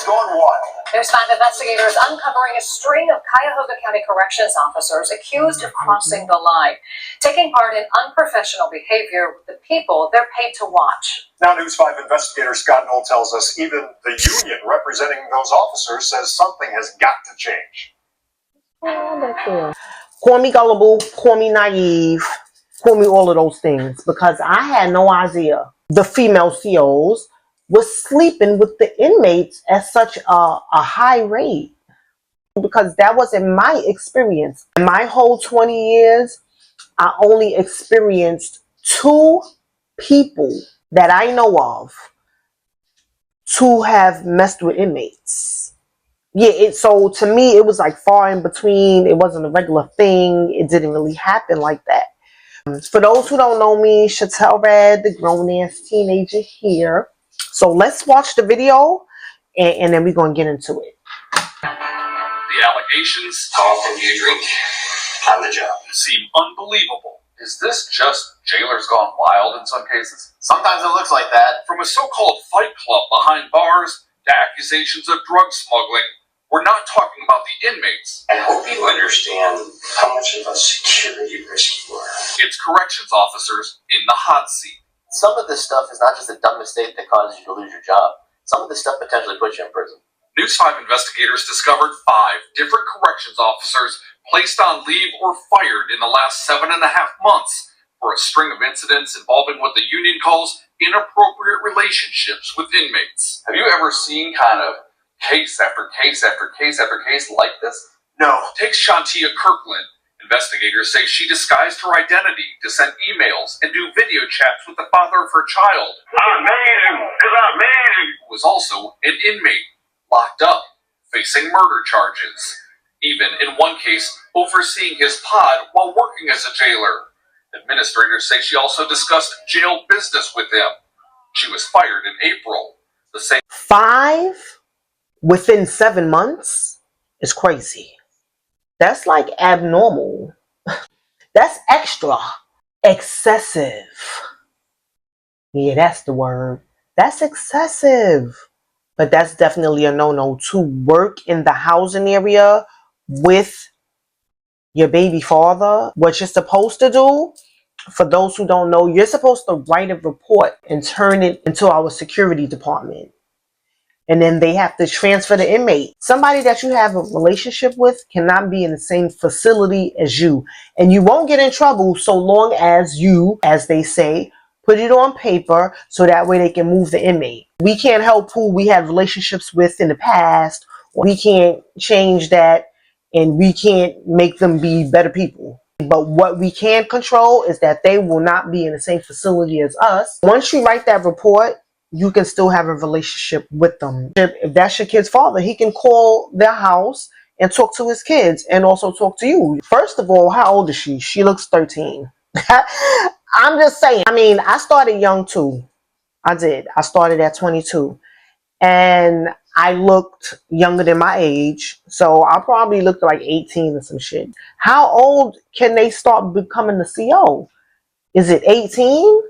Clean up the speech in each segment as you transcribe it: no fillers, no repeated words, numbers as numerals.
gone wild. News 5 investigators uncovering a string of Cuyahoga County Corrections officers accused of crossing the line, taking part in unprofessional behavior with the people they're paid to watch. Now News 5 investigator Scott Knoll tells us even the union representing those officers says something has got to change. Call me gullible, call me naive, call me all of those things, because I had no idea the female COs was sleeping with the inmates at such a high rate, because that wasn't my experience. In my whole 20 years, I only experienced 2 people that I know of to have messed with inmates. Yeah, so to me, it was like far in between. It wasn't a regular thing. It didn't really happen like that. For those who don't know me, Chattel Red, the grown-ass teenager here. So let's watch the video, and then we're going to get into it. The allegations, how often do you drink on the job? Seem unbelievable. Is this just jailers gone wild in some cases? Sometimes it looks like that. From a so-called fight club behind bars to accusations of drug smuggling, we're not talking about the inmates. I hope you understand how much of a security risk you are. It's corrections officers in the hot seat. Some of this stuff is not just a dumb mistake that causes you to lose your job. Some of this stuff potentially puts you in prison. News 5 investigators discovered 5 different corrections officers placed on leave or fired in the last 7.5 months for a string of incidents involving what the union calls inappropriate relationships with inmates. Have you ever seen kind of case after case after case after case like this? No. Take Shantia Kirkland. Investigators say she disguised her identity to send emails and do video chats with the father of her child. I made him, because I made him. Who was also an inmate, locked up, facing murder charges. Even in one case, overseeing his pod while working as a jailer. Administrators say she also discussed jail business with him. She was fired in April. The same 5 within 7 months is crazy. That's like abnormal. That's extra. Excessive. Yeah, that's the word. That's excessive. But that's definitely a no-no to work in the housing area with your baby father. What you're supposed to do, for those who don't know, you're supposed to write a report and turn it into our security department. And then they have to transfer the inmate. Somebody that you have a relationship with cannot be in the same facility as you. And you won't get in trouble so long as you, as they say, put it on paper so that way they can move the inmate. We can't help who we had relationships with in the past. We can't change that, and we can't make them be better people. But what we can control is that they will not be in the same facility as us. Once you write that report, you can still have a relationship with them. If that's your kid's father, he can call their house and talk to his kids and also talk to you. First of all, how old is she? She looks 13. I'm just saying. I mean, I started young too. I did. I started at 22. And I looked younger than my age. So I probably looked like 18 or some shit. How old can they start becoming the CO? Is it 18?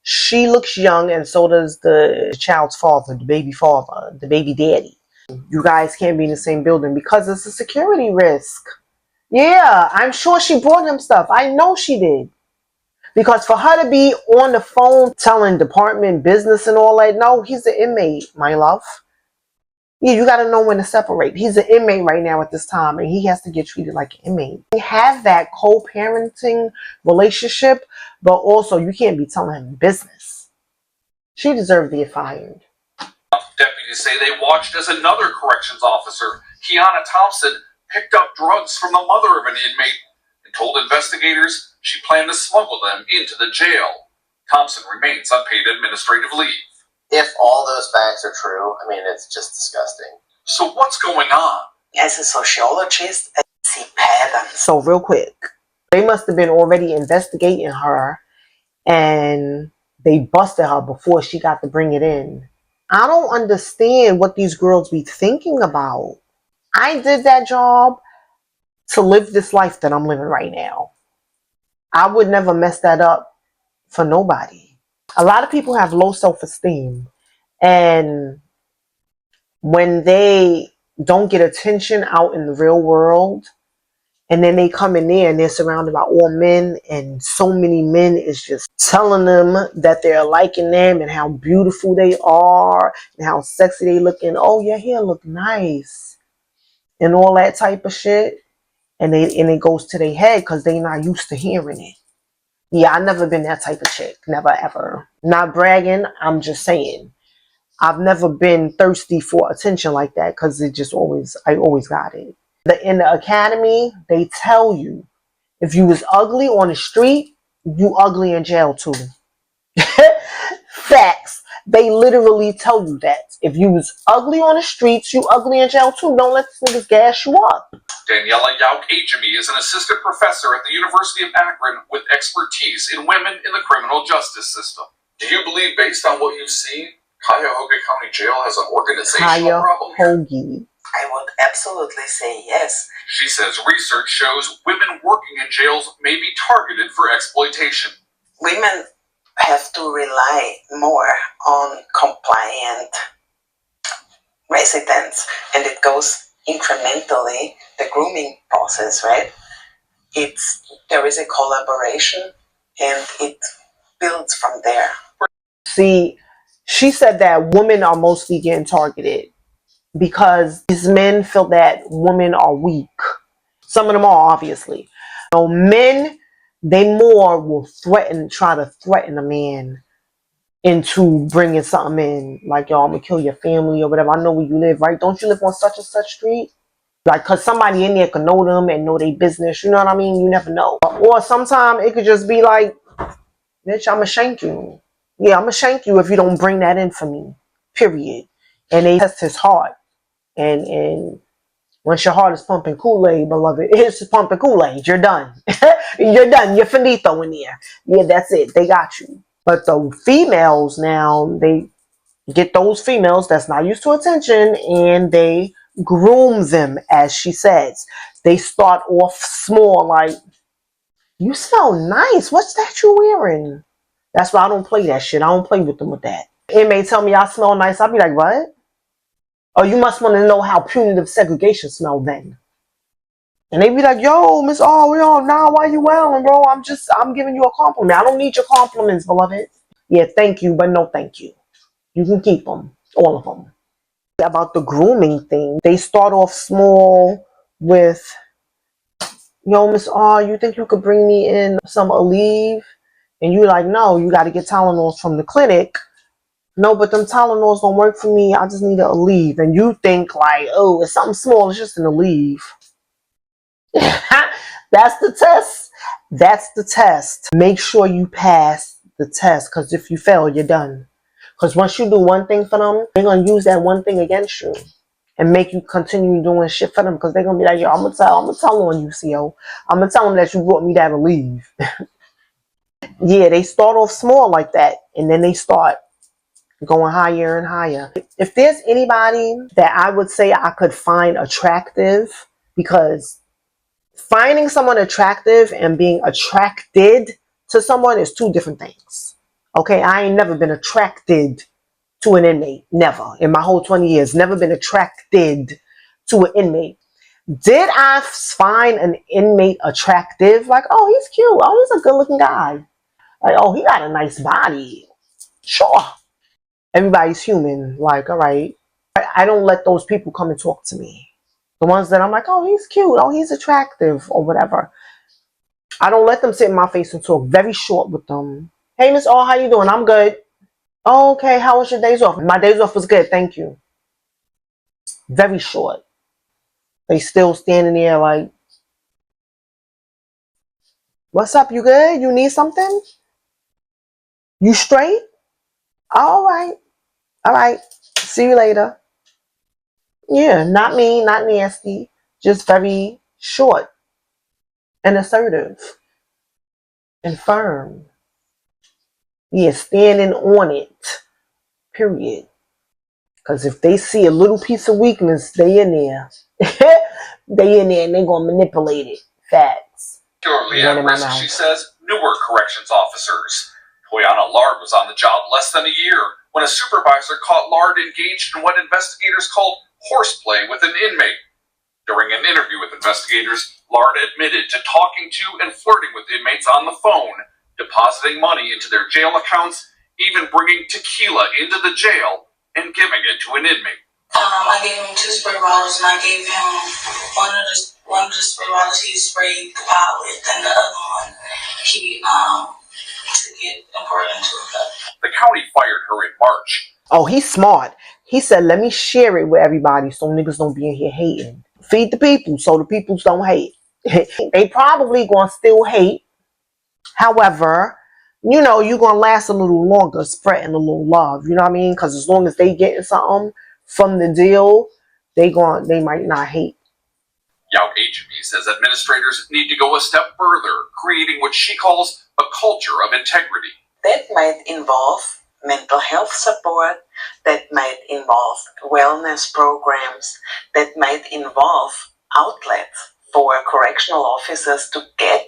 She looks young, and so does the child's father, the baby father, the baby daddy. You guys can't be in the same building because it's a security risk. Yeah, I'm sure she brought him stuff. I know she did. Because for her to be on the phone telling department business and all that, no, he's an inmate, my love. Yeah, you got to know when to separate. He's an inmate right now at this time, and he has to get treated like an inmate. You have that co-parenting relationship, but also you can't be telling him business. She deserved to get fired. Deputies say they watched as another corrections officer, Kiana Thompson, picked up drugs from the mother of an inmate and told investigators she planned to smuggle them into the jail. Thompson remains on paid administrative leave. If all those facts are true, I mean, it's just disgusting. So what's going on? As a sociologist, I see patterns. So real quick, they must have been already investigating her, and they busted her before she got to bring it in. I don't understand what these girls be thinking about. I did that job to live this life that I'm living right now. I would never mess that up for nobody. A lot of people have low self-esteem, and when they don't get attention out in the real world, and then they come in there and they're surrounded by all men, and so many men is just telling them that they're liking them and how beautiful they are and how sexy they looking. Oh, your hair look nice and all that type of shit. And it goes to their head because they not used to hearing it. Yeah, I never been that type of chick. Never ever. Not bragging. I'm just saying. I've never been thirsty for attention like that because I always got it. In the academy, they tell you if you was ugly on the street, you ugly in jail too. Facts. They literally tell you that. If you was ugly on the streets, you ugly in jail too. Don't let these niggas gas you up. Daniela Yauk-Ajami is an assistant professor at the University of Akron with expertise in women in the criminal justice system. Do you believe, based on what you've seen, Cuyahoga County Jail has an organizational problem here? I would absolutely say yes. She says research shows women working in jails may be targeted for exploitation. Women have to rely more on compliant residents, and it goes incrementally. The grooming process, right? There is a collaboration, and it builds from there. See, she said that women are mostly getting targeted because these men feel that women are weak. Some of them are, obviously. So men, they more will try to threaten a man into bringing something in. Like, yo, I'm going to kill your family or whatever. I know where you live, right? Don't you live on such and such street? Like, because somebody in there could know them and know their business. You know what I mean? You never know. Or sometimes it could just be like, bitch, I'm going to shank you. Yeah, I'm going to shank you if you don't bring that in for me. Period. And they test his heart. And once your heart is pumping Kool-Aid, beloved, it's pumping Kool-Aid. You're done. You're done. You're finito in there. Yeah, that's it. They got you. But the females now, they get those females that's not used to attention and they groom them, as she says. They start off small, like, you smell nice. What's that you're wearing? That's why I don't play that shit. I don't play with them with that. Inmate tell me I smell nice. I'll be like, what? Oh, you must want to know how punitive segregation smell then. And they be like, yo, Miss nah, why you wailing, bro? I'm giving you a compliment. I don't need your compliments, beloved. Yeah, thank you, but no thank you. You can keep them, all of them. About the grooming thing, they start off small with, yo, Miss you think you could bring me in some Aleve? And you like, no, you got to get Tylenols from the clinic. No, but them Tylenols don't work for me. I just need a Aleve. And you think like, oh, it's something small. It's just an Aleve. That's the test. That's the test. Make sure you pass the test, because if you fail, you're done. Because once you do one thing for them, they're going to use that one thing against you and make you continue doing shit for them, because they're going to be like, yo, I'm going to tell on you, CO. I'm going to tell them that you brought me that Aleve. Yeah, they start off small like that, and then they start going higher and higher. If there's anybody that I would say I could find attractive, because finding someone attractive and being attracted to someone is two different things. Okay, I ain't never been attracted to an inmate. Never. In my whole 20 years, never been attracted to an inmate. Did I find an inmate attractive? Like, oh, he's cute. Oh, he's a good looking guy. Like, oh, he got a nice body. Sure. Everybody's human. Like, all right. I don't let those people come and talk to me. The ones that I'm like, oh, he's cute. Oh, he's attractive or whatever. I don't let them sit in my face and talk. Very short with them. Hey, Miss how you doing? I'm good. Oh, okay, how was your days off? My days off was good, thank you. Very short. They still standing there like, what's up, you good? You need something? You straight? All right. All right. See you later. Yeah, not mean, not nasty. Just very short and assertive and firm. Yeah, standing on it. Period. Because if they see a little piece of weakness, they in there. They in there and they going to manipulate it. Facts. Particularly at risk, she says, newer corrections officers. Toyana Lard was on the job less than a year when a supervisor caught Lard engaged in what investigators called horseplay with an inmate. During an interview with investigators, Lard admitted to talking to and flirting with inmates on the phone, depositing money into their jail accounts, even bringing tequila into the jail and giving it to an inmate. I gave him 2 spray bottles, and I gave him one of the spray bottles he sprayed the pot with, and the other one he took it and poured it into a cup. The county fired her in March. Oh, he's smart. He said, let me share it with everybody so niggas don't be in here hating. Feed the people so the peoples don't hate. They probably gonna still hate. However, you know, you're gonna last a little longer spreading a little love. You know what I mean? Because as long as they getting something from the deal, they might not hate. Yout HB says administrators need to go a step further, creating what she calls a culture of integrity. That might involve mental health support, that might involve wellness programs, that might involve outlets for correctional officers to get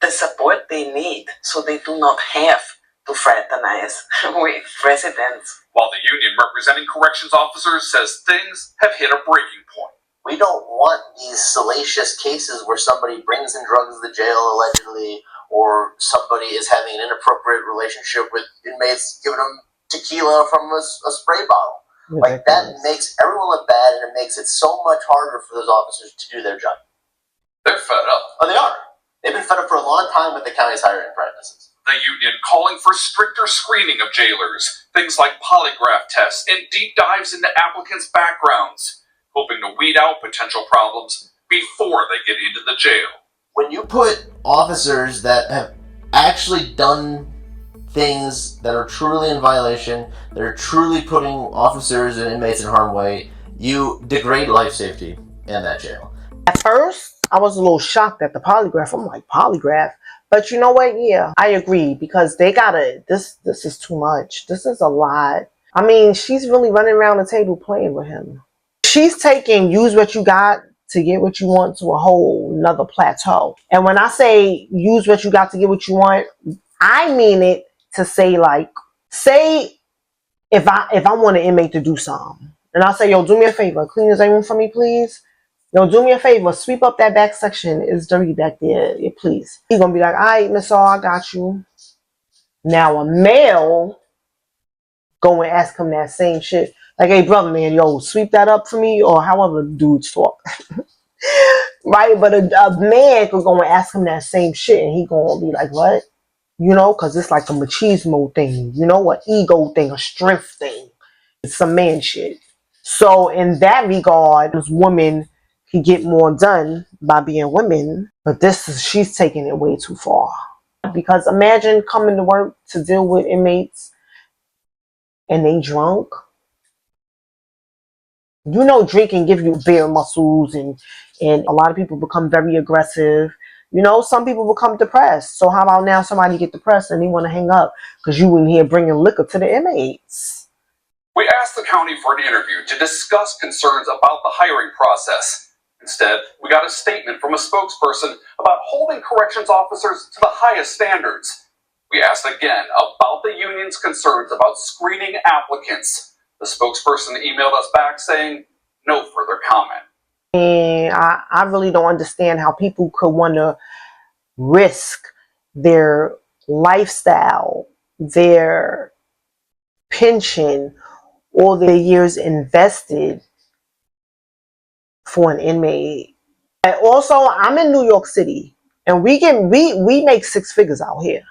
the support they need so they do not have to fraternize with residents. While the union representing corrections officers says things have hit a breaking point. We don't want these salacious cases where somebody brings in drugs to the jail allegedly, or somebody is having an inappropriate relationship with inmates, giving them tequila from a spray bottle. Like, that makes everyone look bad, and it makes it so much harder for those officers to do their job. They're fed up. Oh, they are. They've been fed up for a long time with the county's hiring practices. The union calling for stricter screening of jailers, things like polygraph tests and deep dives into applicants' backgrounds, hoping to weed out potential problems before they get into the jail. When you put officers that have actually done things that are truly in violation, that are truly putting officers and inmates in harm's way, you degrade life safety in that jail. At first, I was a little shocked at the polygraph. I'm like, polygraph? But you know what? Yeah, I agree, because they gotta, this is too much. This is a lot. I mean, she's really running around the table playing with him. She's taking use what you got to get what you want to a whole nother plateau. And when I say use what you got to get what you want, I mean it to say, like, say if I want an inmate to do something, and I say, yo, do me a favor, clean this room for me, please. Yo, do me a favor, sweep up that back section. It's dirty back there, yeah, please. He's gonna be like, all right, Miss All, I got you. Now a male go and ask him that same shit. Like, hey, brother, man, yo, sweep that up for me, or however dudes talk. Right? But a man could go and ask him that same shit, and he gonna be like, what? You know, because it's like a machismo thing, you know, an ego thing, a strength thing. It's some man shit. So in that regard, this woman can get more done by being women, but she's taking it way too far. Because imagine coming to work to deal with inmates and they drunk. You know, drinking give you bare muscles, and a lot of people become very aggressive. You know, some people become depressed. So how about now somebody get depressed and they want to hang up because you in here bringing liquor to the inmates? We asked the county for an interview to discuss concerns about the hiring process. Instead, we got a statement from a spokesperson about holding corrections officers to the highest standards. We asked again about the union's concerns about screening applicants. The spokesperson emailed us back saying, no further comment. And I really don't understand how people could want to risk their lifestyle, their pension, all their years invested for an inmate. And also, I'm in New York City, and we make 6 figures out here.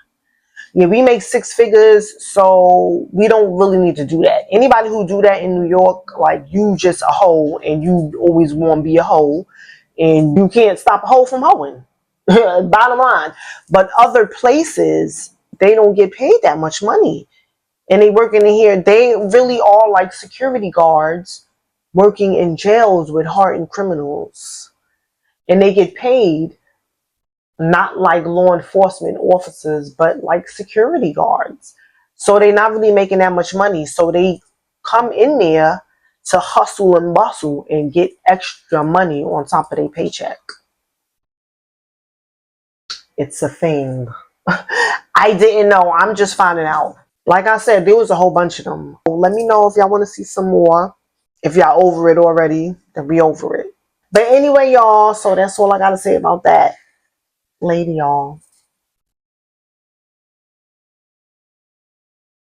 Yeah, we make 6 figures, so we don't really need to do that. Anybody who do that in New York, like, you just a hoe, and you always want to be a hoe, and you can't stop a hoe from hoeing. Bottom line. But other places, they don't get paid that much money. And they working in here, they really are like security guards working in jails with hardened criminals. And they get paid not like law enforcement officers, but like security guards. So they're not really making that much money. So they come in there to hustle and bustle and get extra money on top of their paycheck. It's a thing. I didn't know. I'm just finding out. Like I said, there was a whole bunch of them. Let me know if y'all want to see some more. If y'all over it already, then we over it. But anyway, y'all, so that's all I got to say about that. Later, y'all.